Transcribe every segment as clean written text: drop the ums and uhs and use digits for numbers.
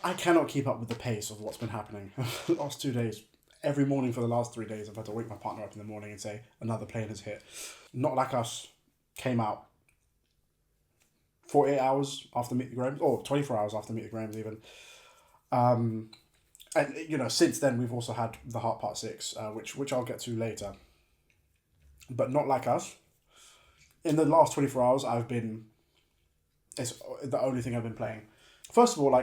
I cannot keep up with the pace of what's been happening the last 2 days. Every morning for the last 3 days, I've had to wake my partner up in the morning and say, another plane has hit. Not Like Us came out 48 hours after Meet the Grahams, or 24 hours after Meet the Grahams even. And, since then, we've also had The Heart Part 6, which I'll get to later. But Not Like Us, in the last 24 hours, it's the only thing I've been playing. First of all,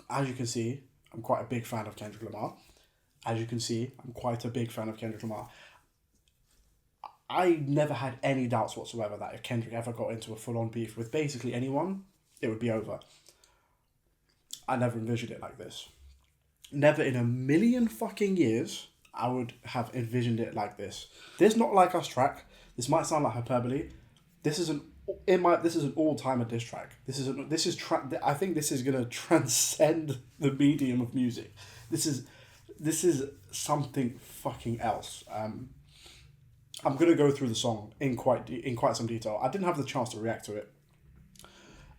as you can see, I'm quite a big fan of Kendrick Lamar. As you can see, I'm quite a big fan of Kendrick Lamar. I never had any doubts whatsoever that if Kendrick ever got into a full-on beef with basically anyone, it would be over. I never envisioned it like this. Never in a million fucking years I would have envisioned it like this. This Not Like Us track, this might sound like hyperbole. This is an all-timer diss track. I think this is gonna transcend the medium of music. This is something fucking else. I'm gonna go through the song in quite some detail. I didn't have the chance to react to it.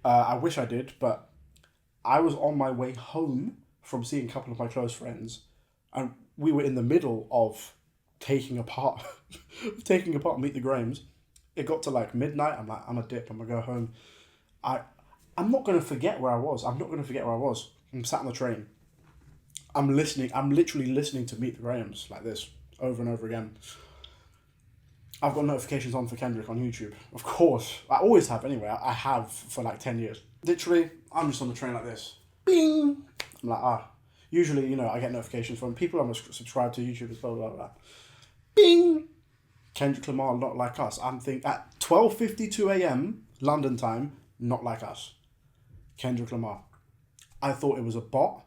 I wish I did, but I was on my way home from seeing a couple of my close friends, and we were in the middle of taking apart Meet the Grahams. It got to like midnight. I'm like, I'm a dip. I'm gonna go home. I'm not gonna forget where I was. I'm sat on the train. I'm listening. I'm literally listening to Meet the Grahams like this over and over again. I've got notifications on for Kendrick on YouTube. Of course, I always have anyway. I have for like 10 years. Literally, I'm just on the train like this. Bing. I'm like, Usually, I get notifications from people I'm subscribed to YouTube, blah, blah, blah. Bing. Kendrick Lamar, Not Like Us. I'm thinking at 12:52 a.m. London time, Not Like Us. Kendrick Lamar. I thought it was a bot.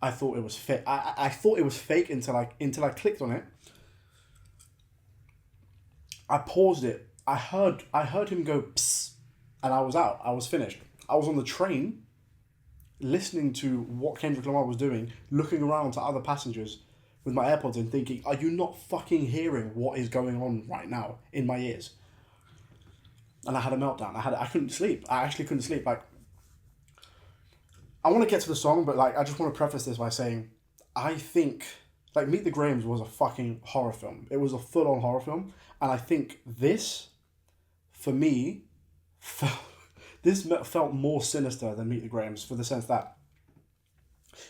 I thought it was fake. I thought it was fake until I clicked on it. I paused it. I heard him go psst, and I was out. I was finished. I was on the train, listening to what Kendrick Lamar was doing, looking around to other passengers with my AirPods in, thinking, are you not fucking hearing what is going on right now in my ears? And I had a meltdown. I couldn't sleep. I actually couldn't sleep. I want to get to the song, but I just want to preface this by saying, I think Meet the Grahams was a fucking horror film. It was a full-on horror film, and I think this, for me, felt more sinister than Meet the Grahams, for the sense that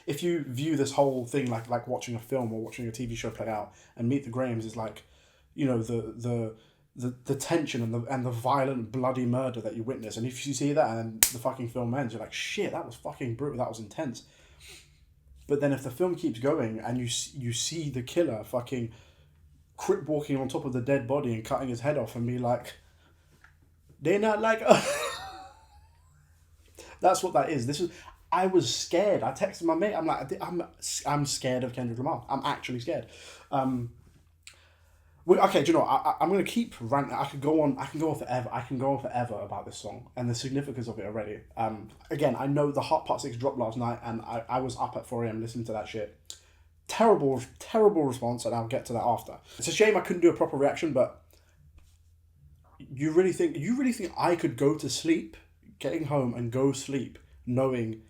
if you view this whole thing like watching a film or watching a TV show play out, and Meet the Grahams is the tension and the violent bloody murder that you witness, and if you see that and then the fucking film ends, you're like, shit, that was fucking brutal, that was intense. But then if the film keeps going and you see the killer fucking crip walking on top of the dead body and cutting his head off and be like, they're not like us. That's what that is. I was scared. I texted my mate. I'm like, I'm scared of Kendrick Lamar. I'm actually scared. Okay, do you know what? I'm gonna keep ranting. I can go on forever about this song and the significance of it already. Again, I know the Heart Part 6 dropped last night, and I was up at 4 a.m. listening to that shit. Terrible response, and I'll get to that after. It's a shame I couldn't do a proper reaction, but you really think I could go to sleep, getting home and go sleep, knowing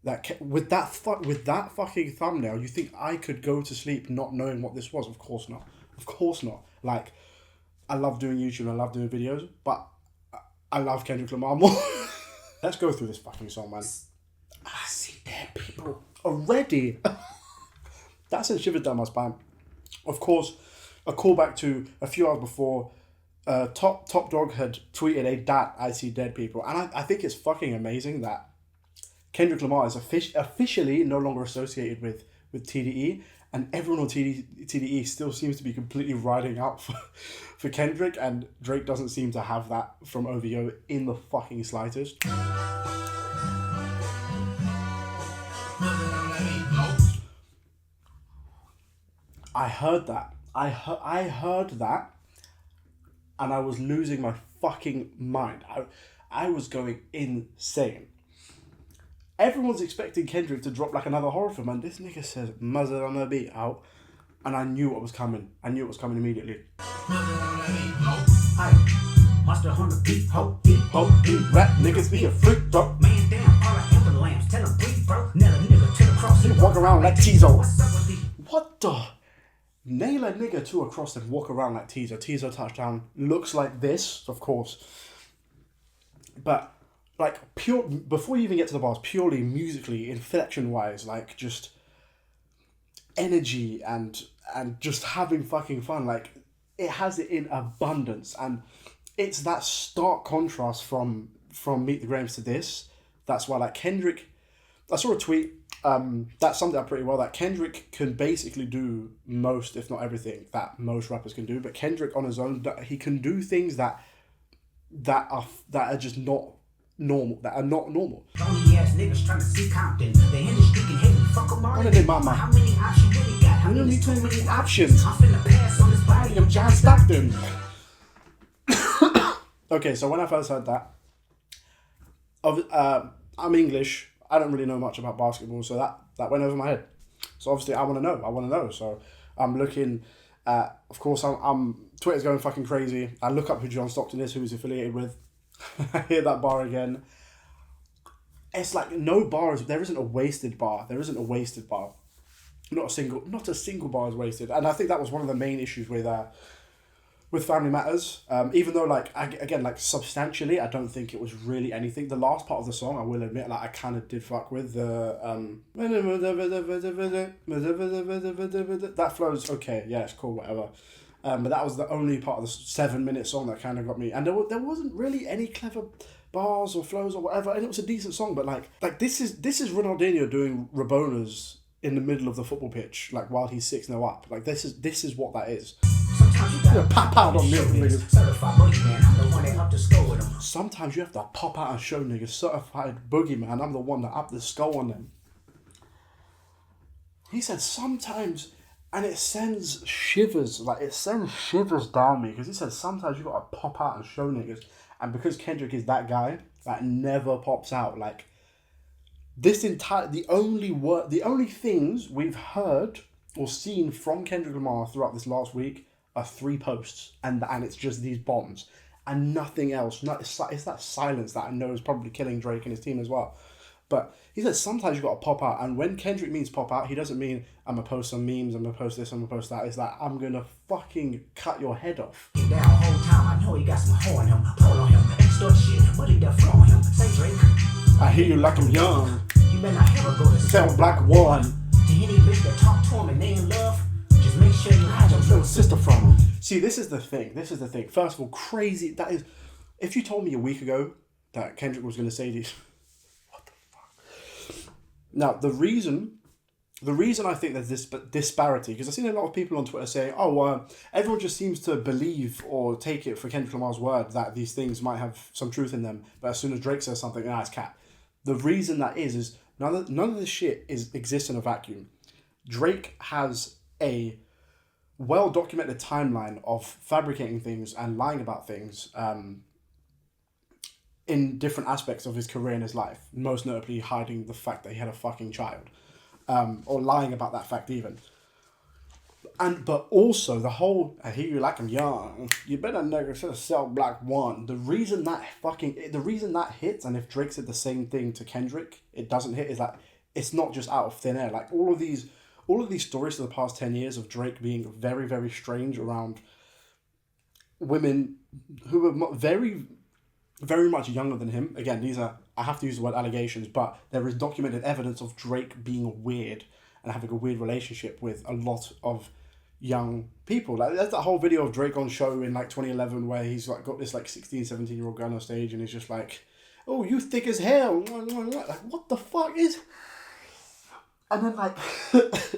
that with that fucking thumbnail, you think I could go to sleep not knowing what this was? Of course not. Of course not. I love doing YouTube and I love doing videos, but I love Kendrick Lamar more. Let's go through this fucking song, man. I see dead people already. That sent shivers down my spine. Of course, a callback to a few hours before, Top Dog had tweeted that I see dead people, and I think it's fucking amazing that Kendrick Lamar is officially no longer associated with TDE, and everyone on TDE still seems to be completely riding out for Kendrick, and Drake doesn't seem to have that from OVO in the fucking slightest. I heard that. I heard that, and I was losing my fucking mind. I was going insane. Everyone's expecting Kendrick to drop another horror film, and this nigga says "Mother on the beat" out, and I knew what was coming. I knew it was coming immediately. Rap niggas be a freak, bro. Man, damn, all I ever Tell him breathe, bro. Nail a nigga to the cross. You walk around like Tizo. What the? Nail a nigga to a cross and walk around like Tizo. Tizo touchdown looks like this, of course. But like pure before you even get to the bars, purely musically, inflection wise, like just energy and just having fucking fun. Like it has it in abundance, and it's that stark contrast from Meet the Grahams to this. That's why like Kendrick, I saw a tweet that summed it up pretty well, that Kendrick can basically do most, if not everything, that most rappers can do. But Kendrick on his own, he can do things that are just not normal. That are not normal. Phony ass niggas trying to see Compton. They in the street and hate me. Fuck them all. Mama. How many options you really got? I don't need too many options. I'm finna pass on this body. I'm John Stockton. Okay, so when I first heard that, I'm English. I don't really know much about basketball, so that went over my head. So obviously, I want to know. So I'm looking. Of course, I'm Twitter's going fucking crazy. I look up who John Stockton is, who he's affiliated with. I hear that bar again. It's like no bars. There isn't a wasted bar. Not a single bar is wasted. And I think that was one of the main issues with Family Matters. Even though like substantially, I don't think it was really anything. The last part of the song, I will admit, like I kind of did fuck with the that flows okay. Yeah, it's cool, whatever. But that was the only part of the 7-minute song that kind of got me. And there wasn't really any clever bars or flows or whatever. And it was a decent song, but like this is Ronaldinho doing Rabonas in the middle of the football pitch, like while he's 6-0 up. Like this is what that is. Sometimes you gotta pop out on niggas. Certified boogeyman, I'm the one that up the skull with them. Sometimes you have to pop out and show niggas certified boogeyman. I'm the one that up the skull on them. He said sometimes, and it sends shivers down me, because he said sometimes you gotta pop out and show niggas. And because Kendrick is that guy that never pops out, like the only things we've heard or seen from Kendrick Lamar throughout this last week are 3 posts, and it's just these bombs and nothing else. It's that silence that I know is probably killing Drake and his team as well. But he said sometimes you gotta pop out, and when Kendrick means pop out, he doesn't mean I'm gonna post some memes, I'm gonna post this, I'm gonna post that. It's like I'm gonna fucking cut your head off. Down whole time, I know he got some hoe on him, pull on him, extort shit, but he done flow on him. Say Drake, I hear you like I'm young. You better not ever go to Cell Black One. To any bitch that talk to him and they in love, just make sure you hide your little sister from him. See, this is the thing. First of all, crazy. That is, if you told me a week ago that Kendrick was going to say these, what the fuck? Now, the reason I think there's this disparity, because I've seen a lot of people on Twitter saying, everyone just seems to believe or take it for Kendrick Lamar's word that these things might have some truth in them, but as soon as Drake says something, it's cap. The reason that is none of this shit exists in a vacuum. Drake has a well-documented timeline of fabricating things and lying about things in different aspects of his career and his life, most notably hiding the fact that he had a fucking child, or lying about that fact even. But also the whole, I hear you like I'm young, you better nigga Cell Black One. The reason that hits, and if Drake said the same thing to Kendrick, it doesn't hit, is that it's not just out of thin air. Like all of these stories for the past 10 years of Drake being very, very strange around women who are very, very much younger than him. Again, these are, I have to use the word allegations, but there is documented evidence of Drake being weird and having a weird relationship with a lot of young people. Like there's that whole video of Drake on show in like 2011 where he's like got this like 16-17-year-old girl on stage and he's just like, oh, you thick as hell. Like, what the fuck is... And then like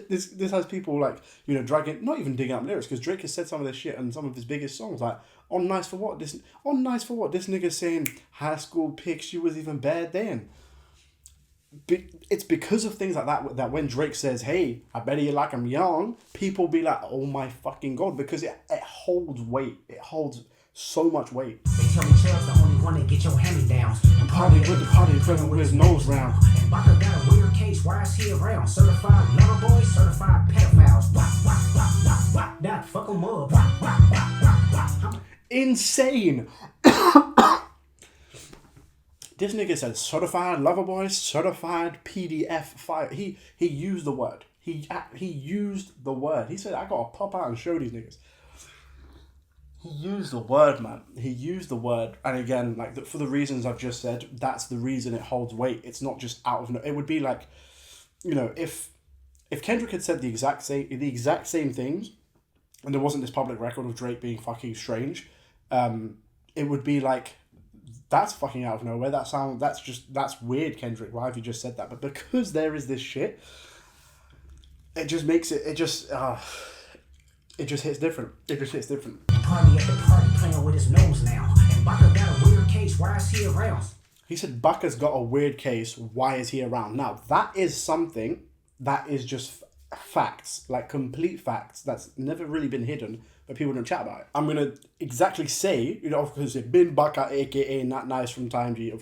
this has people like, you know, dragging, not even digging up lyrics, because Drake has said some of this shit in some of his biggest songs, like on Nice for What, this nigga saying high school pics, you was even bad then. It's because of things like that when Drake says, hey, I bet you like I'm young, people be like, oh my fucking god, because it holds weight. It holds so much weight. They tell me Charles the only one that get your hand-me-downs. And party with the party present with his nose round. And Baka got a weird case, why is he around? Certified lover boys, certified pedophiles. Wah, that fuck 'em up. Wah. Insane. This nigga said certified lover boy, certified PDF fire. He used the word. He used the word. He said, I gotta pop out and show these niggas. He used the word, man. He used the word. And again, like for the reasons I've just said, that's the reason it holds weight. It's not just out of... It would be like, you know, if Kendrick had said the exact same things, and there wasn't this public record of Drake being fucking strange, it would be like, that's fucking out of nowhere. That's weird, Kendrick. Why have you just said that? But because there is this shit, it just makes it just hits different. It just hits different. Party at the party playing with his nose now. And Baka got a weird case, why is he around? He said Baka's got a weird case, why is he around? Now, that is something that is just facts, like complete facts, that's never really been hidden, but people don't chat about it. I'm going to exactly say, you know, because Bin Baka, aka Not Nice from Time G,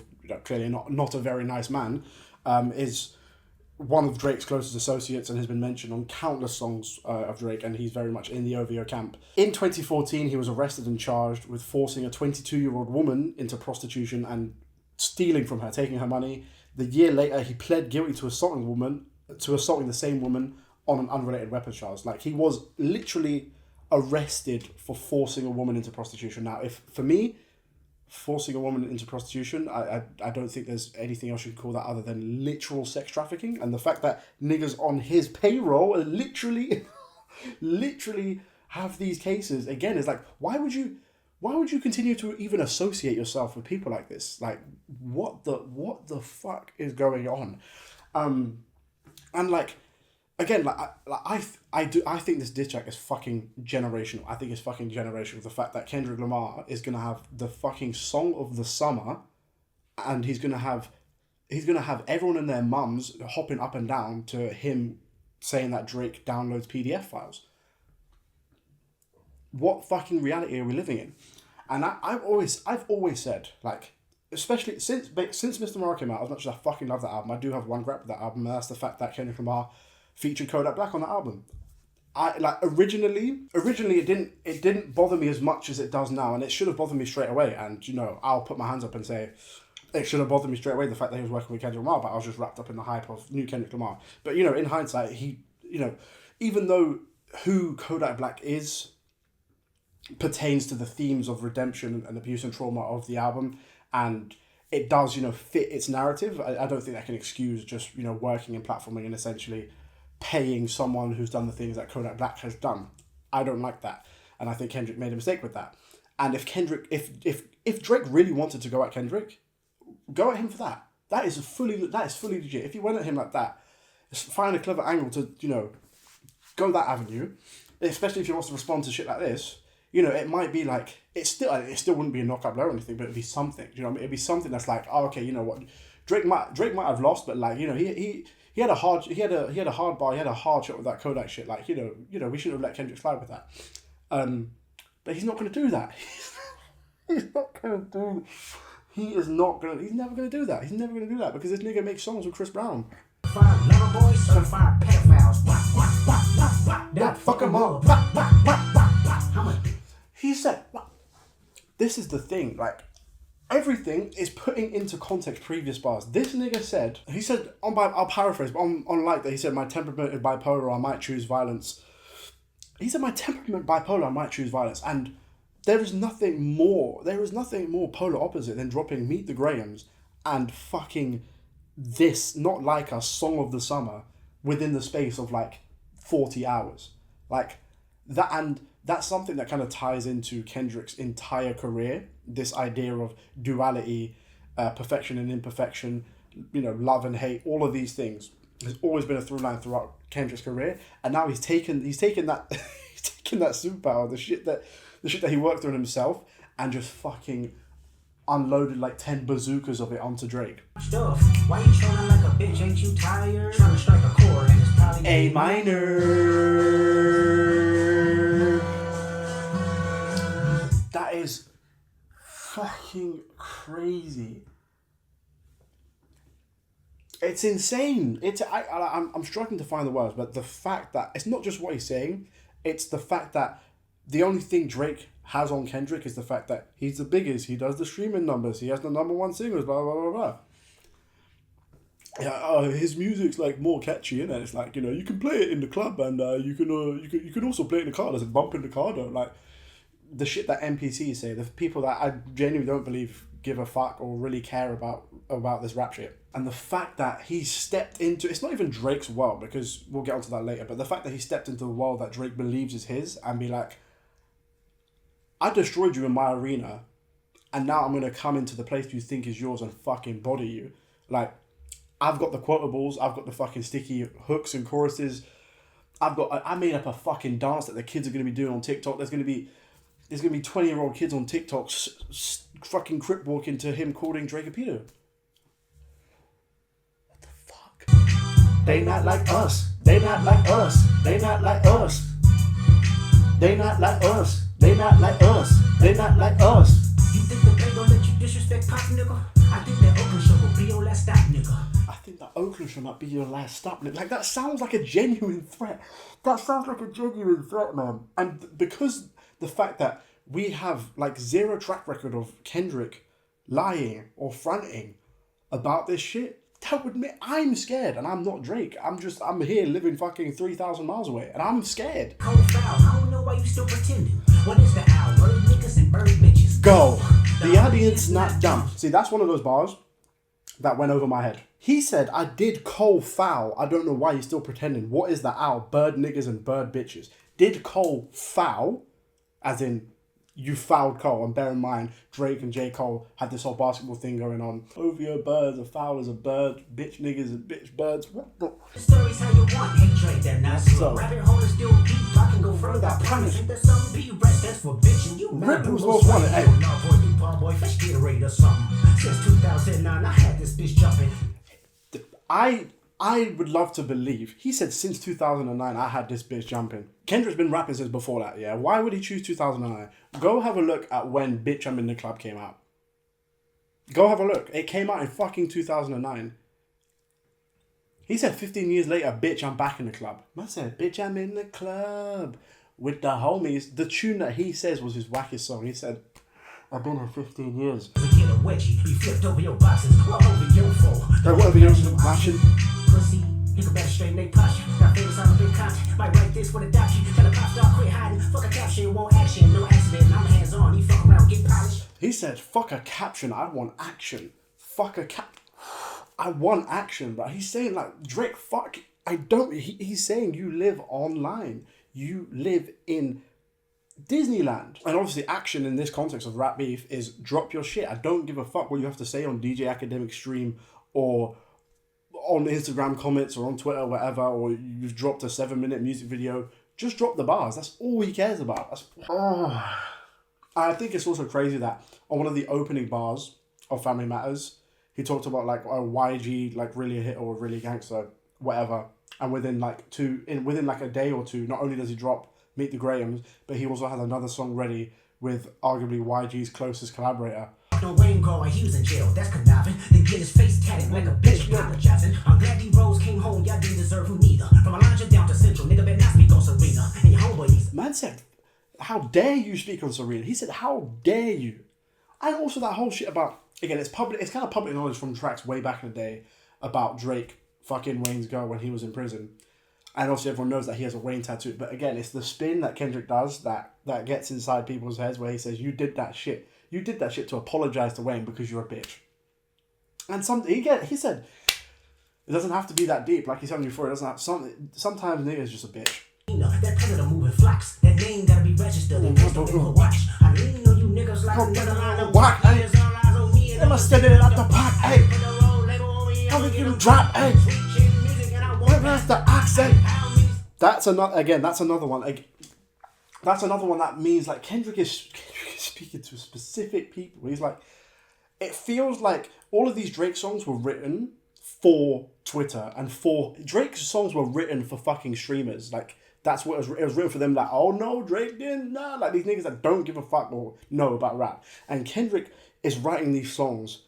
clearly not a very nice man, is one of Drake's closest associates and has been mentioned on countless songs of Drake, and he's very much in the OVO camp. In 2014, he was arrested and charged with forcing a 22-year-old woman into prostitution and stealing from her, taking her money. The year later, he pled guilty to assaulting the same woman on an unrelated weapons charge. Like, he was literally arrested for forcing a woman into prostitution. Now, if for me, forcing a woman into prostitution, I don't think there's anything else you can call that other than literal sex trafficking. And the fact that niggas on his payroll literally have these cases, again, is like, why would you continue to even associate yourself with people like this? Like, what the fuck is going on? And like, again, I think this diss track is fucking generational. I think it's fucking generational. The fact that Kendrick Lamar is gonna have the fucking song of the summer, and he's gonna have everyone and their mums hopping up and down to him saying that Drake downloads PDF files. What fucking reality are we living in? And I've always said, like, especially since Mr. Morale came out, as much as I fucking love that album, I do have one gripe with that album, and that's the fact that Kendrick Lamar featured Kodak Black on the album. Originally it didn't bother me as much as it does now, and it should have bothered me straight away. And you know, I'll put my hands up and say it should have bothered me straight away, the fact that he was working with Kendrick Lamar, but I was just wrapped up in the hype of new Kendrick Lamar. But you know, in hindsight, he, you know, even though who Kodak Black is pertains to the themes of redemption and abuse and trauma of the album, and it does, you know, fit its narrative, I don't think that can excuse just, you know, working in platforming and essentially paying someone who's done the things that Kodak Black has done. I don't like that, and I think Kendrick made a mistake with that. And if Drake really wanted to go at Kendrick, go at him for that. That is fully legit. If you went at him like that, find a clever angle to, you know, go that avenue. Especially if he wants to respond to shit like this, you know, it might be like, it still wouldn't be a knockout blow or anything, but it'd be something. You know, it'd be something that's like, oh, okay, you know what, Drake might have lost, but like, you know, he had a hard bar, he had a hard shot with that Kodak shit. Like, you know, we shouldn't have let Kendrick slide with that. But he's not going to do that. He's never going to do that. He's never going to do that because this nigga makes songs with Chris Brown. Lover boys, certified pedophiles. That fuck 'em up. He said, this is the thing, like, everything is putting into context previous bars. This nigga said, I'll paraphrase, but on like that, he said, my temperament is bipolar, I might choose violence. He said, my temperament bipolar, I might choose violence. And there is nothing more polar opposite than dropping Meet the Grahams and fucking this, Not Like Us, song of the summer within the space of like 40 hours. Like that, and that's something that kind of ties into Kendrick's entire career, this idea of duality, perfection and imperfection, you know, love and hate, all of these things has always been a through line throughout Kendrick's career. And now he's taken that he's taken that superpower, the shit that he worked on himself, and just fucking unloaded like 10 bazookas of it onto Drake. Stuff. Why you trolling like a bitch? Ain't you tired? Trying to strike a chord and it's probably A minor. That is fucking crazy. It's insane. I'm struggling to find the words, but the fact that it's not just what he's saying, it's the fact that the only thing Drake has on Kendrick is the fact that he's the biggest, he does the streaming numbers, he has the number one singles, blah, blah, blah, blah. Yeah, his music's like more catchy, innit? It's like, you know, you can play it in the club and you can also play it in the car. There's a bump in the car though. Like, the shit that NPCs say, the people that I genuinely don't believe give a fuck or really care about this rap shit. And the fact that he stepped into, it's not even Drake's world, because we'll get onto that later, but the fact that he stepped into the world that Drake believes is his and be like, I destroyed you in my arena and now I'm going to come into the place you think is yours and fucking body you. Like, I've got the quotables, I've got the fucking sticky hooks and choruses. I made up a fucking dance that the kids are going to be doing on TikTok. There's going to be 20-year-old kids on TikTok fucking crip walking to him calling Drake a pedo. What the fuck? They not like us. They not like us. They not like us. They not like us. They not like us. They not like us. You think the bank gon' let you disrespect Pop, nigga? I think that Oakland show will be your last stop, nigga. I think that Oakland show might be your last stop. Like, that sounds like a genuine threat. That sounds like a genuine threat, man. And because the fact that we have like zero track record of Kendrick lying or fronting about this shit, that would mean I'm scared, and I'm not Drake. I'm here living fucking 3,000 miles away, and I'm scared. Cold foul, I don't know why you still pretending. What is the owl? Bird niggas and bird bitches. Go. The audience not dumb. See, that's one of those bars that went over my head. He said, I did Cole foul. I don't know why you're still pretending. What is the owl? Bird niggas and bird bitches. Did Cole foul, as in you fouled Cole? And bear in mind, Drake and J. Cole had this whole basketball thing going on. OVO birds, a foul is a bird, bitch niggas and bitch birds. What the? The story's how you want. Hey, Drake, that not so. Rabbit hole is still deep. I can go further, I promise. Ain't that something be rest? That's for bitching. You Rip who's most wanted. Hey. No, boy, you ball boy, fish Gatorade or something. Since 2009, I had this bitch jumping. I would love to believe. He said since 2009, I had this bitch jumping. Kendrick's been rapping since before that, yeah? Why would he choose 2009? Go have a look at when Bitch I'm in the Club came out. Go have a look. It came out in fucking 2009. He said 15 years later, bitch, I'm back in the club. Man said, bitch, I'm in the club with the homies. The tune that he says was his wackest song. He said, I've been here 15 years. We get a wedgie, be flipped over your boxes, what over your foe. Whatever you're watching. Pussy, you can better straighten they posture. Got famous on a big content, might write this for the docu. Tell a pop star quit hiding, fuck a caption, won't action, no accident. I'm hands on, you fuck around, get polished. He said, fuck a caption, I want action. Fuck a I want action, but he's saying like, Drake, fuck, I don't, he's saying you live online. You live in Disneyland. And obviously action in this context of rap beef is drop your shit. I don't give a fuck what you have to say on DJ Academic Stream or on Instagram comments or on Twitter or whatever, or you've dropped a 7-minute music video. Just drop the bars. That's all he cares about. I think it's also crazy that on one of the opening bars of Family Matters, he talked about like a YG, like really a hit or really gangster, whatever. And within like a day or two, not only does he drop Meet the Grahams, but he also has another song ready with arguably YG's closest collaborator. No rain girl while he was in jail, that's conniving. Then get his face tatted like a bitch apologizing. I'm glad these Rose came home, y'all didn't deserve who neither. From Elijah down to Central, nigga better not speak on Serena. And your homeboy needs. Man said, how dare you speak on Serena? He said, how dare you? And also that whole shit about, again, it's kind of public knowledge from tracks way back in the day about Drake fucking Wayne's girl when he was in prison. And obviously everyone knows that he has a Wayne tattoo. But again, it's the spin that Kendrick does that gets inside people's heads where he says, you did that shit. You did that shit to apologize to Wayne because you're a bitch. And he said, it doesn't have to be that deep. Like he's telling you before, it doesn't have sometimes nigga's just a bitch. That predator moving flocks. That name gotta be registered. And there's no people watch. I lean on you niggas like another line of walk. Hey, am I standing out the pot? Hey, how we get drop? Hey, where's the accent? That's another one. That's another one that means like Kendrick is speaking to specific people. He's like, it feels like all of these Drake songs were written for Twitter and Drake's songs were written for fucking streamers. Like that's what it was written for them. Like, oh no, Drake didn't. Nah. Like these niggas that don't give a fuck or know about rap. And Kendrick is writing these songs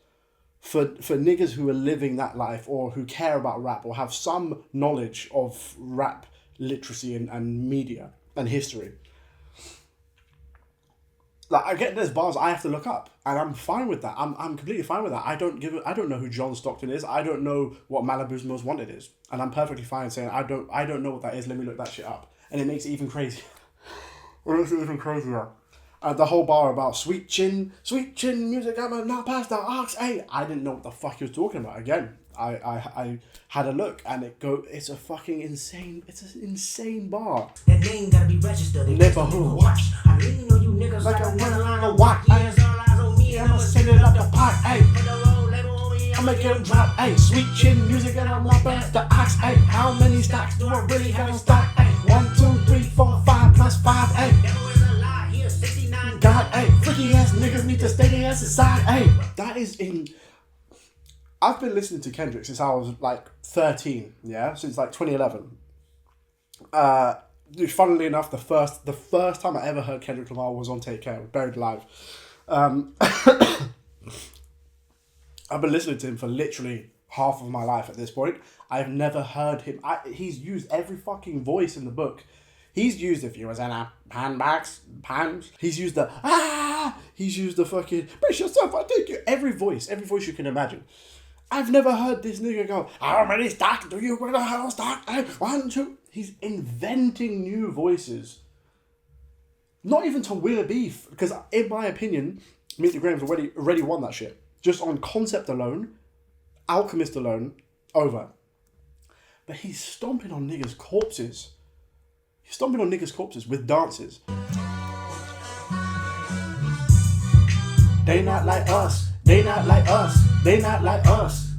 for niggas who are living that life or who care about rap or have some knowledge of rap literacy and media and history. Like, I get there's bars I have to look up, and I'm fine with that. I'm completely fine with that. I don't know who John Stockton is. I don't know what Malibu's Most Wanted is, and I'm perfectly fine saying I don't know what that is. Let me look that shit up, and it makes it even crazier. It makes it even crazier. The whole bar about sweet chin music. I'm not past the ox. Hey, I didn't know what the fuck he was talking about. Again, I had a look, and it's a fucking insane. It's an insane bar. That name gotta be registered. Neighborhood watch. I really know you niggas like a one line of walk. walk. Yeah, it's all eyes on me. I'ma send it up the pot. Hey, Put the roll label on me. I'ma get him drop. Hey, sweet chin music, and I'm up at the ox. Hey, how many stacks do I really have in stock? Hey, 1, 2, 3, 4, 5 plus 5. Hey. God, hey, freaky ass niggas need to stay their ass inside. Hey, that is in. I've been listening to Kendrick since I was like 13, yeah, since like 2011. Funnily enough, the first time I ever heard Kendrick Lamar was on Take Care, Buried Alive. I've been listening to him for literally half of my life at this point. I've never heard him. He's used every fucking voice in the book. He's used, if you was in a handbags, pants. He's used the He's used the fucking brace yourself, I take you. Every voice you can imagine. I've never heard this nigga go, how many stacks do you want to have stock? 1, 2. He's inventing new voices. Not even to win a beef, because in my opinion, Meet the Grahams already won that shit. Just on concept alone, Alchemist alone, over. But he's stomping on niggas' corpses. He's stomping on niggas' corpses with dances. They not like us. They not like us. They not like us.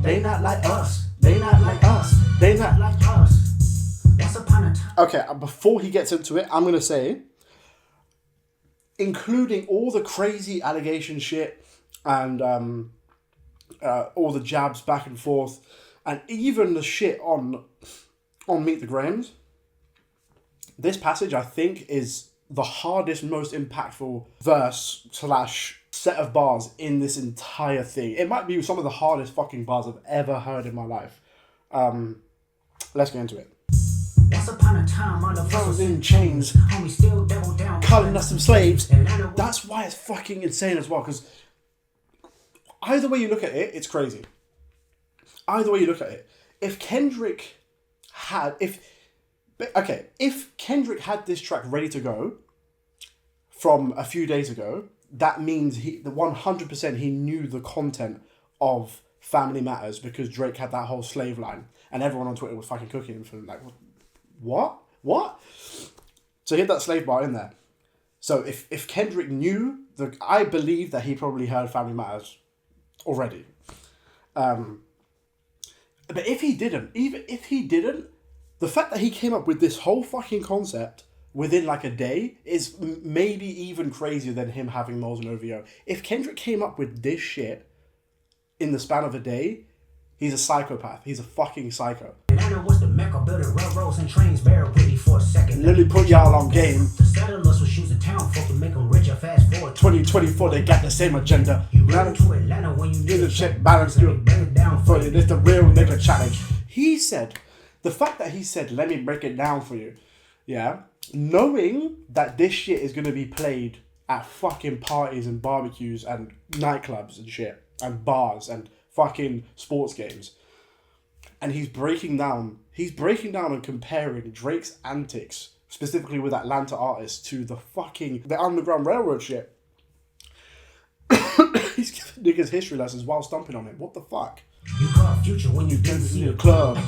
They not like us. They not like us. They not like us. Once upon a time. Okay, before he gets into it, I'm going to say, including all the crazy allegation shit and all the jabs back and forth, and even the shit on Meet the Grahams, this passage, I think, is the hardest, most impactful verse / set of bars in this entire thing. It might be some of the hardest fucking bars I've ever heard in my life. Let's get into it. Once upon a time, all of us was In chains, homie still double down, calling us some slaves. That's why it's fucking insane as well, because either way you look at it, it's crazy. Either way you look at it. If Kendrick had this track ready to go from a few days ago, that means the 100% he knew the content of Family Matters, because Drake had that whole slave line, and everyone on Twitter was fucking cooking him for like, what? So he had that slave bar in there. So if Kendrick knew, I believe that he probably heard Family Matters already. But if he didn't, the fact that he came up with this whole fucking concept within like a day is maybe even crazier than him having Moles and OVO. If Kendrick came up with this shit in the span of a day, he's a psychopath. He's a fucking psycho. Atlanta was the mecca, building railroads and trains. Bear with me for a second. Let me put y'all on game. The settlers will choose a town folk to make them richer. Fast forward 2024, they got the same agenda. You run to Atlanta when you need a check balance, you break it down for you. It's the real nigga challenge. He said, the fact that he said, let me break it down for you, yeah, knowing that this shit is going to be played at fucking parties and barbecues and nightclubs and shit and bars and fucking sports games, and he's breaking down and comparing Drake's antics, specifically with Atlanta artists, to the Underground Railroad shit. He's giving niggas history lessons while stomping on him. What the fuck? You call Future when you dance in the club.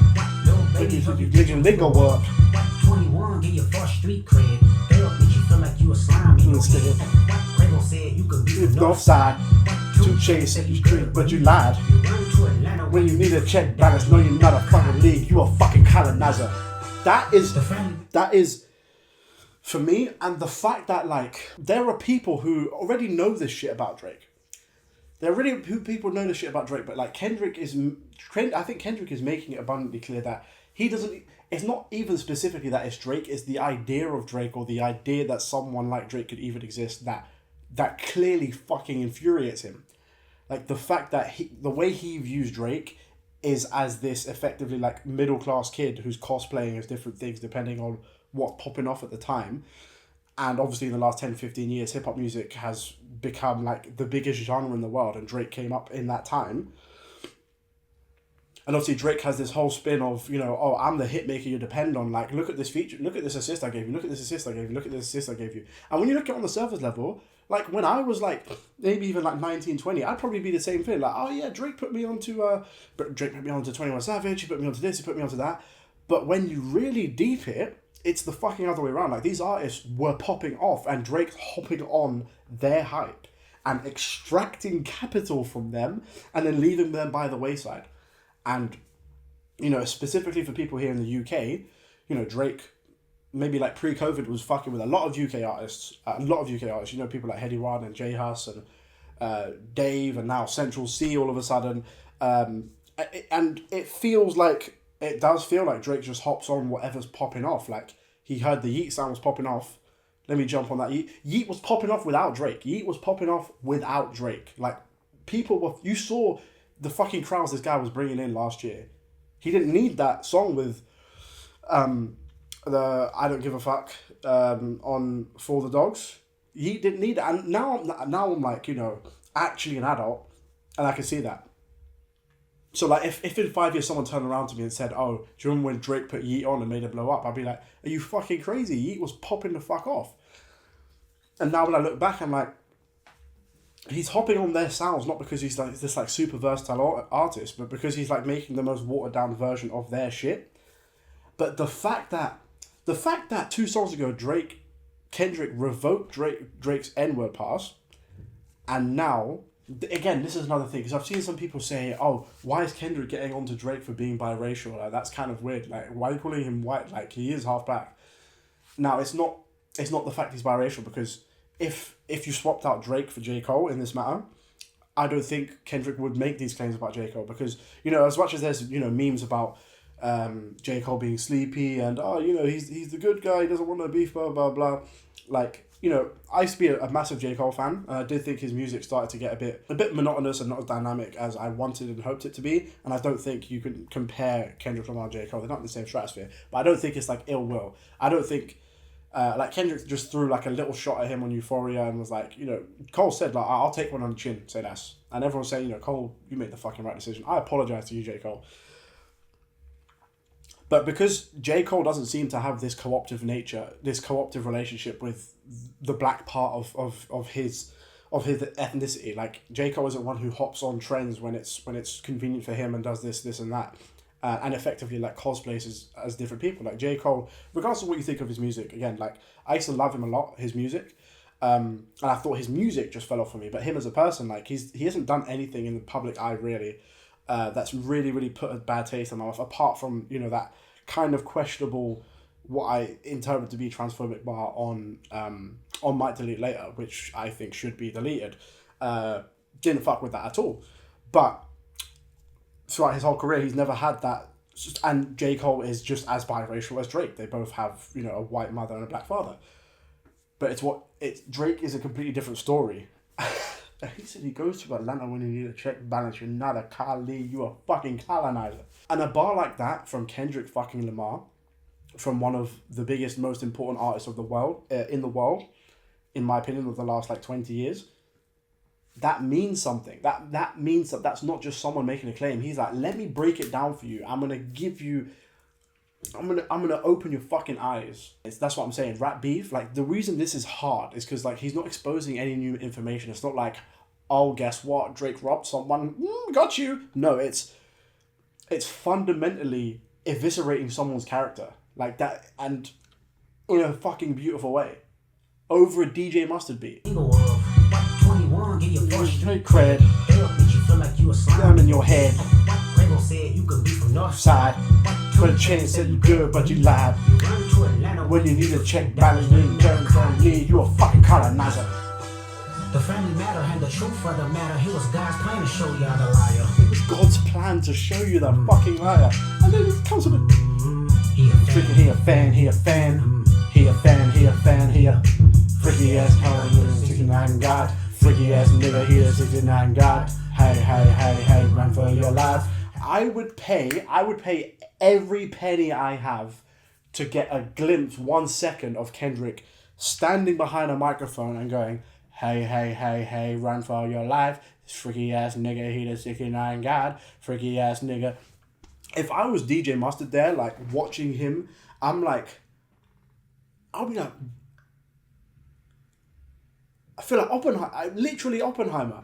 You lingo work. 21, get your first street cred. They'll make you feel like you a slime in your head. Quavo said you could be the north side. 2 Chainz said you street, but you lied. You run to Atlanta when you need a check balance. No, you're not a fucking league. You a fucking colonizer. That is for me. And the fact that like there are people who already know this shit about Drake. There are really people know this shit about Drake, but like I think Kendrick is making it abundantly clear that he doesn't. It's not even specifically that it's Drake. It's the idea of Drake, or the idea that someone like Drake could even exist, that clearly fucking infuriates him. Like the fact that the way he views Drake is as this effectively like middle class kid who's cosplaying as different things depending on what's popping off at the time, And obviously in the last 10, 15 years, hip-hop music has become like the biggest genre in the world, and Drake came up in that time. And obviously Drake has this whole spin of, you know, oh, I'm the hit maker you depend on. Like, look at this feature, look at this assist I gave you, look at this assist I gave you, look at this assist I gave you. And when you look at it on the surface level, like when I was like, maybe even like 19, 20, I'd probably be the same thing. Like, oh yeah, Drake put me onto 21 Savage, he put me onto this, he put me onto that. But when you really deep it, it's the fucking other way around. Like, these artists were popping off and Drake's hopping on their hype and extracting capital from them and then leaving them by the wayside. And, you know, specifically for people here in the UK, you know, Drake, maybe like pre-COVID, was fucking with a lot of UK artists. You know, people like Heady One and J Hus and Dave, and now Central C all of a sudden. And it feels like, it does feel like Drake just hops on whatever's popping off. Like, he heard the Yeet sound was popping off. Let me jump on that. Yeet was popping off without Drake. Like, people were, you saw the fucking crowds this guy was bringing in last year. He didn't need that song with the I Don't Give a Fuck on For the Dogs. Yeet didn't need it. And now I'm like, you know, actually an adult, and I can see that. So like, if in 5 years someone turned around to me and said, oh, do you remember when Drake put Yeet on and made it blow up? I'd be like, are you fucking crazy? Yeet was popping the fuck off. And now when I look back, I'm like, he's hopping on their sounds not because he's like this like super versatile artist, but because he's like making the most watered down version of their shit. But the fact that 2 songs ago Kendrick revoked Drake's N-word pass, and now again, this is another thing, because I've seen some people say, oh, why is Kendrick getting onto Drake for being biracial? Like, that's kind of weird. Like, why are you calling him white? Like, he is half black. Now, it's not the fact he's biracial, because if you swapped out Drake for J. Cole in this matter, I don't think Kendrick would make these claims about J. Cole, because, you know, as much as there's, you know, memes about J. Cole being sleepy and, oh, you know, he's the good guy, he doesn't want no beef, blah, blah, blah. Like, you know, I used to be a massive J. Cole fan, and I did think his music started to get a bit monotonous and not as dynamic as I wanted and hoped it to be, and I don't think you can compare Kendrick Lamar and J. Cole. They're not in the same stratosphere, but I don't think it's like ill will. I don't think like Kendrick just threw like a little shot at him on Euphoria and was like, you know, Cole said like, I'll take one on the chin, say less. And everyone's saying, you know, Cole, you made the fucking right decision. I apologize to you, J. Cole. But because J. Cole doesn't seem to have this cooperative nature, this cooperative relationship with the black part of his ethnicity, like J. Cole isn't one who hops on trends when it's convenient for him and does this and that. And effectively like cosplays as different people. Like J. Cole, regardless of what you think of his music, again, like I used to love him a lot, his music. And I thought his music just fell off for me. But him as a person, like he hasn't done anything in the public eye really that's really, really put a bad taste in my mouth, apart from, you know, that kind of questionable, what I interpret to be transphobic bar on Might Delete Later, which I think should be deleted. Didn't fuck with that at all. But throughout his whole career, he's never had that. And J. Cole is just as biracial as Drake. They both have, you know, a white mother and a black father. But Drake is a completely different story. He said he goes to Atlanta when you need a check balance. You're not a Kali, you're a fucking colonizer. And a bar like that from Kendrick fucking Lamar, from one of the biggest, most important artists of the world, in my opinion, of the last like 20 years, that means something. That means that that's not just someone making a claim. He's like, let me break it down for you. I'm gonna open your fucking eyes. That's what I'm saying. Rap beef, like the reason this is hard is because like he's not exposing any new information. It's not like, oh, guess what? Drake robbed someone. Got you. No, it's fundamentally eviscerating someone's character like that, and in a fucking beautiful way, over a DJ Mustard beat. 21, get your Straight cred. They'll make you feel like you a slime. Down in your head. Lego said you could be from north Side. Put a chance, said you good, but you lied. run to Atlanta When you need a check balance, then turn from me, you a fucking colonizer. The family matter and the truth for the matter. He was God's plan to show y'all the liar. It was God's plan to show you the fucking liar. And then it comes with a He a fan. He a freaky ass color, 69 God. Freaky ass nigga, he a 69 God. Hey, run for your life. I would pay every penny I have to get a glimpse, 1 second of Kendrick standing behind a microphone and going, hey, hey, hey, hey, run for your life. This freaky ass nigga, he the 69 God. Freaky ass nigga. If I was DJ Mustard there, like, watching him, I'll be like, I feel like Oppenheimer, literally Oppenheimer.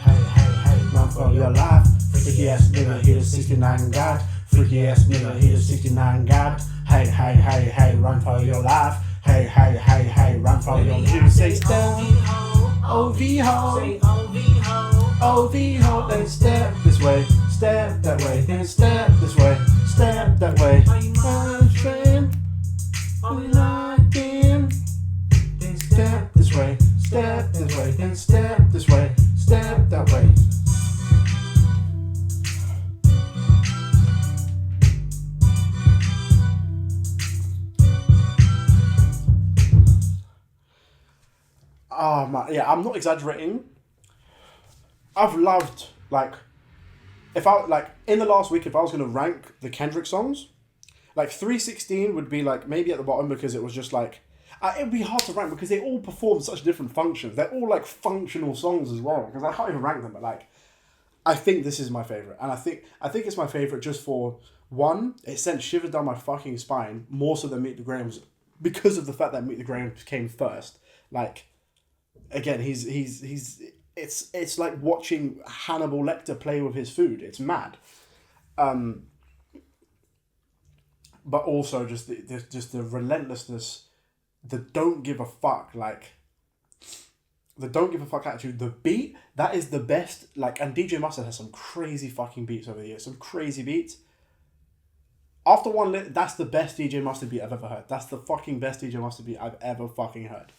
Hey, hey, hey, Run for your life. Freaky ass nigga, he the 69 God. Freaky ass nigga, he the 69 God. Hey, hey, hey, hey, run for your life. Hey, hey, hey, hey, run for your life. Say step, OV ho. Say OV ho. OV ho. Then step this way, step that way. Then step this way, step that way. My friend, we locked in. Then step this way, step this way. Then step this way, step that way. Oh man, yeah, I'm not exaggerating. I've loved, like, in the last week, if I was going to rank the Kendrick songs, like 316 would be like maybe at the bottom because it was just like, it would be hard to rank because they all perform such different functions. They're all like functional songs as well, because I can't even rank them, but like, I think this is my favourite. And I think it's my favourite just for, one, it sent shivers down my fucking spine more so than Meet the Grahams because of the fact that Meet the Grahams came first. Like, again, it's like watching Hannibal Lecter play with his food. It's mad. But also just the relentlessness, the don't give a fuck, like, the don't give a fuck attitude. The beat, that is the best, like, and DJ Mustard has some crazy fucking beats over the years. Some crazy beats. After One Lit, that's the best DJ Mustard beat I've ever heard. That's the fucking best DJ Mustard beat I've ever fucking heard.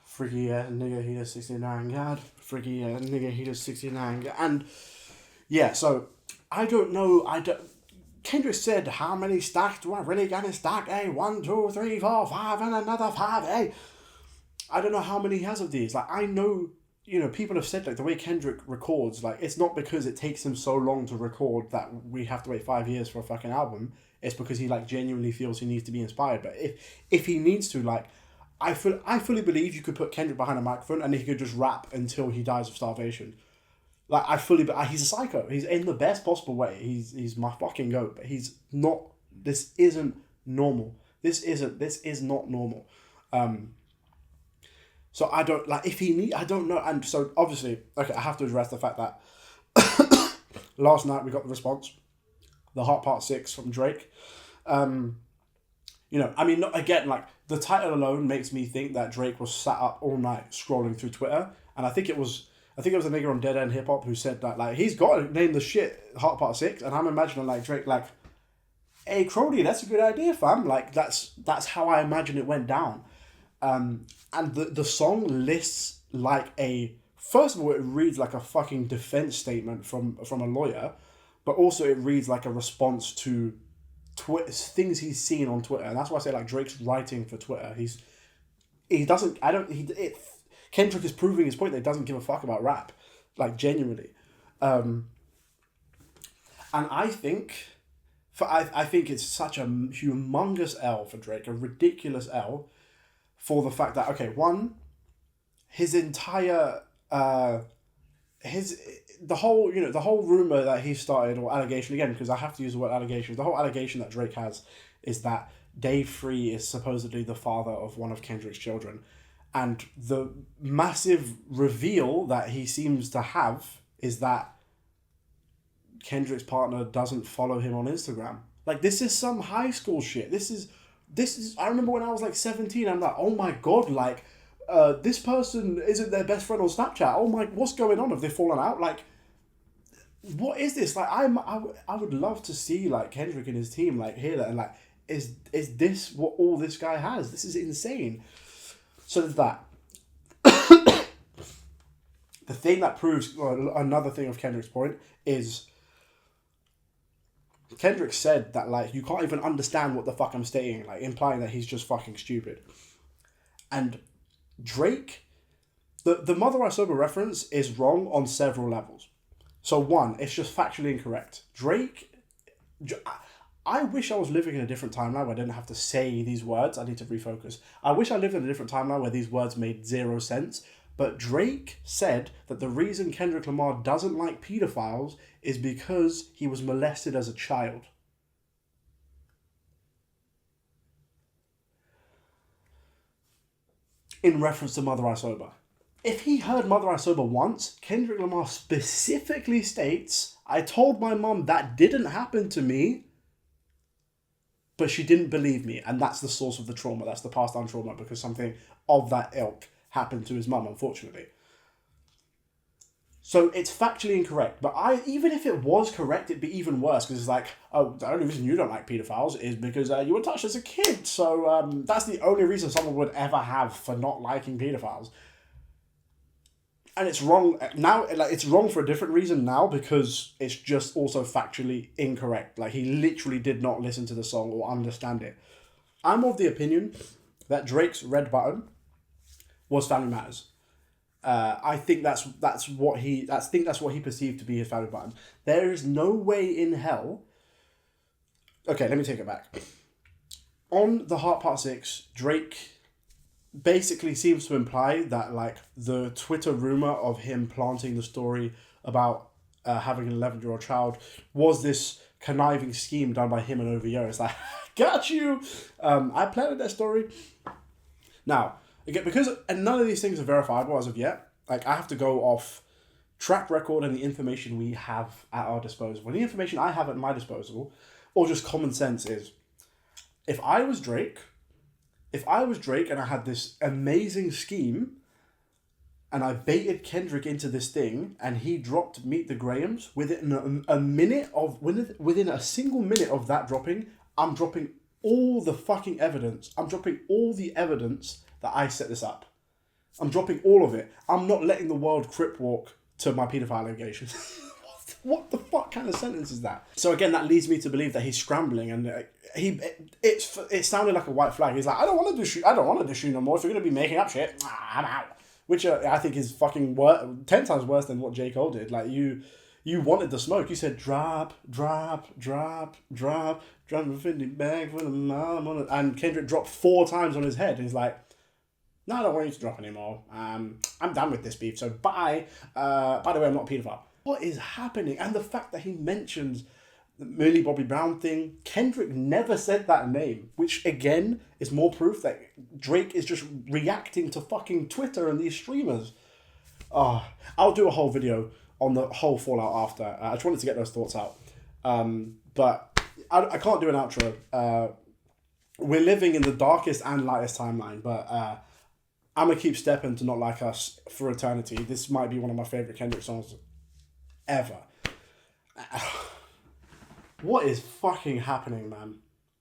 Freaky nigga, he does 69 God. Freaky nigga, he does 69 God. And yeah, so I don't know. Kendrick said, how many stacks do I really got in stack? 1, 2, 3, 4, 5, and another 5. I don't know how many he has of these. Like, I know, people have said, like, the way Kendrick records, like, it's not because it takes him so long to record that we have to wait 5 years for a fucking album. It's because he, like, genuinely feels he needs to be inspired. But if he needs to, like, I fully believe you could put Kendrick behind a microphone and he could just rap until he dies of starvation. Like, he's a psycho. He's in the best possible way. He's my fucking goat, but he's not, this isn't normal. This is not normal. So I don't, like, I don't know. And so obviously, okay, I have to address the fact that last night we got the response, the Heart Part 6 from Drake. Again, like, the title alone makes me think that Drake was sat up all night scrolling through Twitter. And I think it was a nigga on Dead End Hip Hop who said that, like, he's got to name the shit Heart Part 6. And I'm imagining, like, Drake, like, hey, Crowley, that's a good idea, fam. Like, that's how I imagine it went down. And the song lists, like, first of all, it reads like a fucking defense statement from a lawyer. But also it reads like a response to things he's seen on Twitter. And that's why I say, like, Drake's writing for Twitter. Kendrick is proving his point that he doesn't give a fuck about rap, like, genuinely. And I think it's such a humongous L for Drake, a ridiculous L, for the fact that, okay, one, his entire the whole rumor that he started, or allegation, again, because I have to use the word allegation, the whole allegation that Drake has is that Dave Free is supposedly the father of one of Kendrick's children. And the massive reveal that he seems to have is that Kendrick's partner doesn't follow him on Instagram. Like, this is some high school shit. This is, I remember when I was like 17, I'm like, oh my God, like, this person isn't their best friend on Snapchat. Oh my, what's going on? Have they fallen out? Like, what is this? Like, I would love to see, like, Kendrick and his team, like, hear that and, like, is this what all this guy has? This is insane. So there's that. The thing that proves, another thing of Kendrick's point is, Kendrick said that, like, you can't even understand what the fuck I'm stating, like, implying that he's just fucking stupid. And Drake, the Mother I Sober reference is wrong on several levels. So one, it's just factually incorrect. Drake I wish I was living in a different timeline where I didn't have to say these words. I need to refocus. I wish I lived in a different timeline where these words made zero sense. But Drake said that the reason Kendrick Lamar doesn't like pedophiles is because he was molested as a child. In reference to Mother I Sober. If he heard Mother I Sober once, Kendrick Lamar specifically states, I told my mom that didn't happen to me, but she didn't believe me. And that's the source of the trauma. That's the passed down trauma, because something of that ilk happened to his mum, unfortunately. So it's factually incorrect. But even if it was correct, it'd be even worse, because it's like, oh, the only reason you don't like pedophiles is because you were touched as a kid. So that's the only reason someone would ever have for not liking pedophiles. And it's wrong now. Like, it's wrong for a different reason now, because it's just also factually incorrect. Like, he literally did not listen to the song or understand it. I'm of the opinion that Drake's Red Button was Family Matters. I think that's what he perceived to be his Family Button. There is no way in hell. Okay, let me take it back. On the Heart Part 6, Drake basically seems to imply that, like, the Twitter rumor of him planting the story about having an 11-year-old child was this conniving scheme done by him and OVO. It's like, got you! I planted that story. Now, again, because none of these things are verifiable as of yet, like, I have to go off track record and the information we have at our disposal. And the information I have at my disposal, or just common sense, is if I was Drake and I had this amazing scheme and I baited Kendrick into this thing and he dropped Meet the Grahams, within a single minute of that dropping, I'm dropping all the fucking evidence. I'm dropping all the evidence that I set this up. I'm dropping all of it. I'm not letting the world crip walk to my paedophile allegations. What the fuck kind of sentence is that? So again, that leads me to believe that he's scrambling, and it sounded like a white flag. He's like, I don't want to do shoot no more. If you're gonna be making up shit, I'm out. Which I think is fucking 10 times worse than what J. Cole did. Like, you wanted the smoke. You said drop a 50 bag for the mom, and Kendrick dropped 4 times on his head. And he's like, no, I don't want you to drop anymore. I'm done with this beef. So bye. By the way, I'm not a paedophile. What is happening? And the fact that he mentions the Millie Bobby Brown thing, Kendrick never said that name, which again is more proof that Drake is just reacting to fucking Twitter and these streamers. I'll do a whole video on the whole fallout after. I just wanted to get those thoughts out. But I can't do an outro. We're living in the darkest and lightest timeline, but I'm going to keep stepping to Not Like Us for eternity. This might be one of my favourite Kendrick songs ever. What is fucking happening, man?